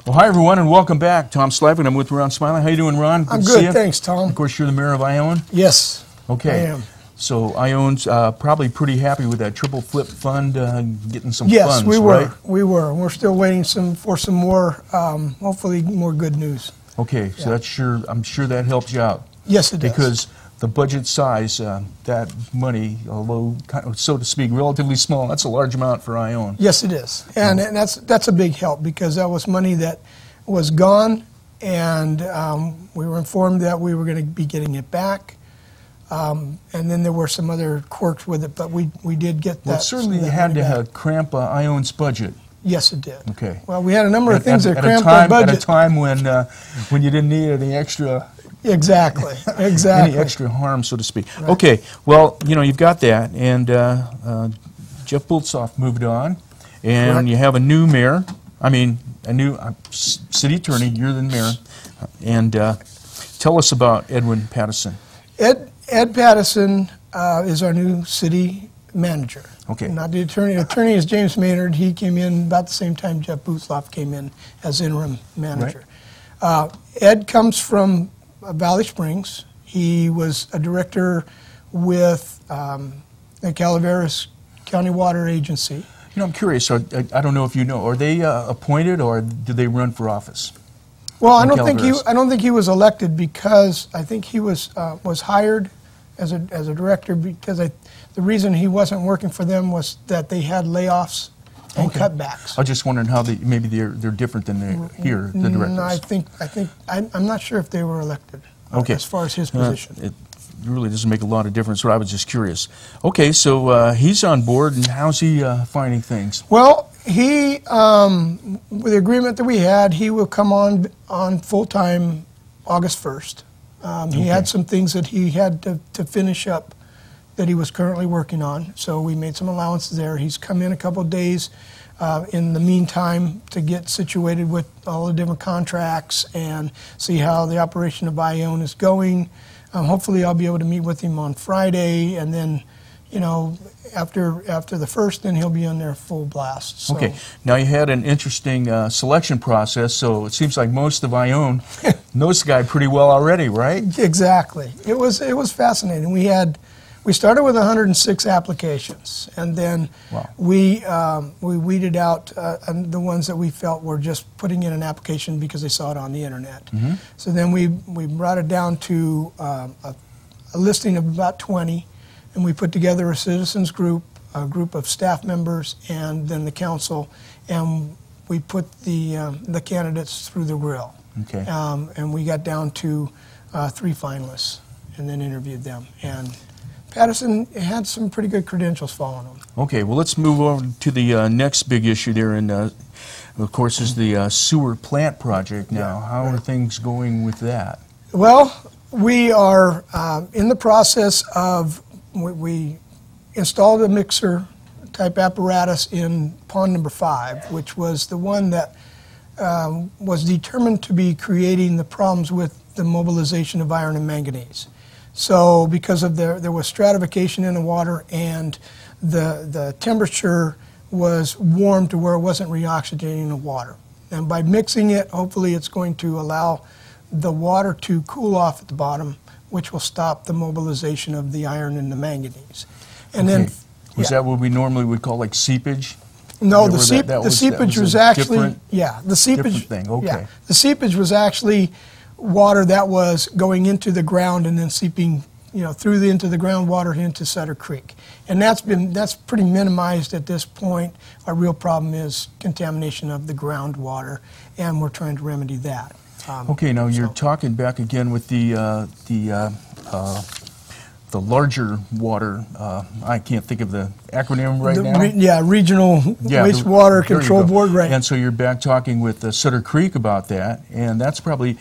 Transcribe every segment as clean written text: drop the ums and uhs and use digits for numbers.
Well, hi everyone, and welcome back. Tom Slivick. I'm with Ron Smylie. How you doing, Ron? I'm good, thanks, Tom. Of course, you're the mayor of Ione. Yes, okay. I am. So Ione's probably pretty happy with that triple flip fund, getting some funds, yes, we were. right? We were. We're still waiting for some more, hopefully more good news. Okay, so that's I'm sure that helps you out. Yes, it does. Because the budget size, that money, although kind of, so to speak, relatively small, that's a large amount for Ione. Yes, it is, and that's a big help because that was money that was gone, and we were informed that we were going to be getting it back, and then there were some other quirks with it, but we did get that. Well, it certainly had to cramp Ione's budget. Yes, it did. Okay. Well, we had a number of things that cramped our budget. At a time when you didn't need any extra. Exactly. Exactly. Any extra harm, so to speak. Right. Okay. Well, you've got that, and Jeff Bultzoff moved on, and Correct. you have a new mayor. I mean, a new city attorney. You're the mayor, and tell us about Edwin Pattison. Ed Pattison is our new city manager. Okay. Not the attorney. The attorney is James Maynard. He came in about the same time Jeff Bultzoff came in as interim manager. Right. Ed comes from Valley Springs. He was a director with the Calaveras County Water Agency. I'm curious. I don't know if you know. Are they appointed, or do they run for office? Well, I don't think he was elected because I think he was hired as a director because the reason he wasn't working for them was that they had layoffs and cutbacks. I was just wondering how maybe they're different than they here, the directors. I'm not sure if they were elected. Okay. As far as his position. It really doesn't make a lot of difference, but I was just curious. Okay, so he's on board, and how's he finding things? Well, he, with the agreement that we had, he will come on full-time August 1st. He had some things that he had to finish up that he was currently working on, so we made some allowances there. He's come in a couple of days in the meantime to get situated with all the different contracts and see how the operation of Ione is going. Hopefully I'll be able to meet with him on Friday, and then, after the first, then he'll be on there full blast. So. Okay. Now you had an interesting selection process, so it seems like most of Ione knows the guy pretty well already, right? Exactly. It was fascinating. We started with 106 applications, and then we weeded out the ones that we felt were just putting in an application because they saw it on the internet. Mm-hmm. So then we brought it down to a listing of about 20, and we put together a citizens group, a group of staff members, and then the council, and we put the candidates through the grill. Okay. And we got down to 3 finalists, and then interviewed them. And Pattison had some pretty good credentials following him. Okay, well, let's move over to the next big issue there, and of course is the sewer plant project now. How are things going with that? Well, we are in the process of, we installed a mixer type apparatus in pond number 5, which was the one that was determined to be creating the problems with the mobilization of iron and manganese. So because of there was stratification in the water, and the temperature was warm to where it wasn't reoxygenating the water. And by mixing it, hopefully it's going to allow the water to cool off at the bottom, which will stop the mobilization of the iron and the manganese. And then, was that what we normally would call like seepage? No, the seepage was actually the seepage thing. Okay. Yeah, the seepage was actually water that was going into the ground and then seeping, into the groundwater into Sutter Creek, and that's pretty minimized at this point. Our real problem is contamination of the groundwater, and we're trying to remedy that. Okay, now you're talking back again with the larger water. I can't think of the acronym right now. Regional Wastewater Control Board, right? And so you're back talking with Sutter Creek about that, and that's probably.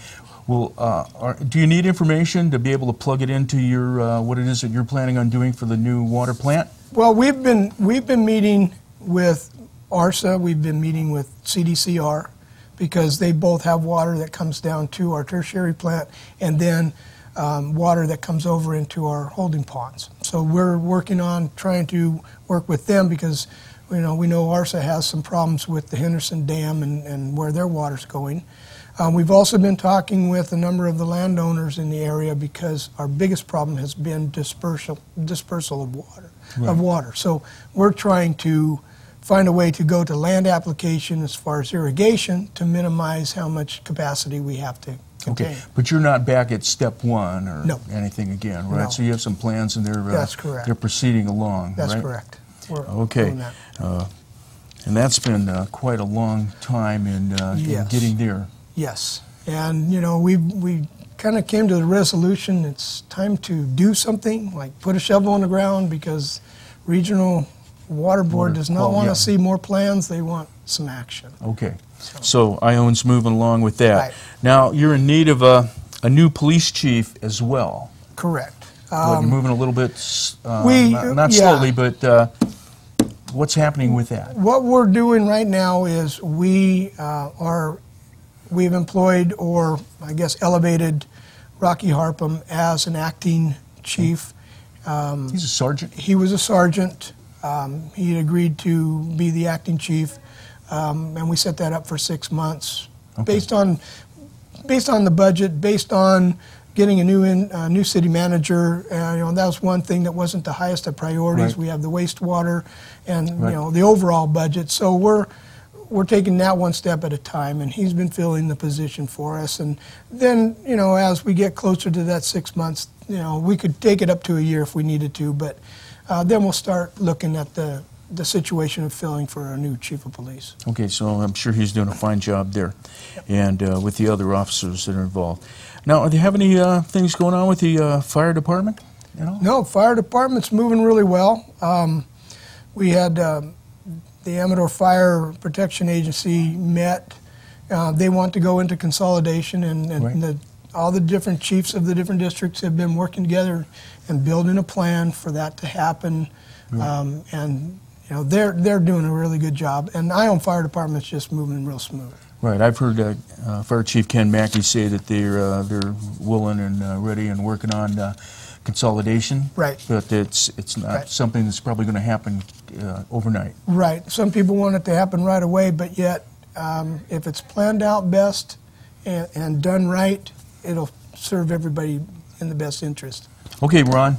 Well, do you need information to be able to plug it into your what it is that you're planning on doing for the new water plant? Well, we've been meeting with ARSA. We've been meeting with CDCR because they both have water that comes down to our tertiary plant, and then water that comes over into our holding ponds. So we're working on trying to work with them because we know ARSA has some problems with the Henderson Dam and where their water's going. We've also been talking with a number of the landowners in the area because our biggest problem has been dispersal of water. So we're trying to find a way to go to land application as far as irrigation to minimize how much capacity we have to contain. Okay, but you're not back at step one or No. anything again, right? No. So you have some plans and That's correct. they're proceeding along, That's right? correct. We're Okay. doing that. And that's been quite a long time in Yes. getting there. Yes, and we kind of came to the resolution it's time to do something, like put a shovel in the ground, because Regional Water Board does not want to see more plans, they want some action. Okay, so Ione's moving along with that. Right. Now, you're in need of a new police chief as well. Correct. You're moving a little bit, not yeah. slowly, but what's happening with that? What we're doing right now is we've employed, or I guess elevated, Rocky Harpham as an acting chief. He's a sergeant? He was a sergeant. He had agreed to be the acting chief, and we set that up for 6 months, based on the budget, based on getting a new city manager. That was one thing that wasn't the highest of priorities. Right. We have the wastewater and Right. the overall budget. So we're taking that one step at a time, and he's been filling the position for us. And then, as we get closer to that 6 months, we could take it up to a year if we needed to, but then we'll start looking at the situation of filling for a new chief of police. Okay, so I'm sure he's doing a fine job there, and with the other officers that are involved. Now, do you have any things going on with the fire department? No, fire department's moving really well. We had the Amador Fire Protection Agency met. They want to go into consolidation, and all the different chiefs of the different districts have been working together and building a plan for that to happen. And they're doing a really good job. And Ione Fire Department's just moving real smooth. Right. I've heard Fire Chief Ken Mackey say that they're willing and ready and working on consolidation. Right. But it's not something that's probably going to happen overnight. Right. Some people want it to happen right away, but yet if it's planned out best and done right, it'll serve everybody in the best interest. Okay, Ron.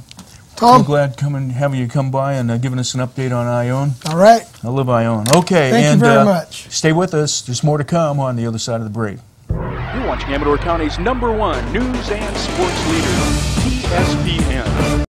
Tom. I'm glad having you come by and giving us an update on Ione. All right. I love Ione. Okay. Thank you very much. Stay with us. There's more to come on the other side of the break. You're watching Amador County's #1 news and sports leader, TSPN.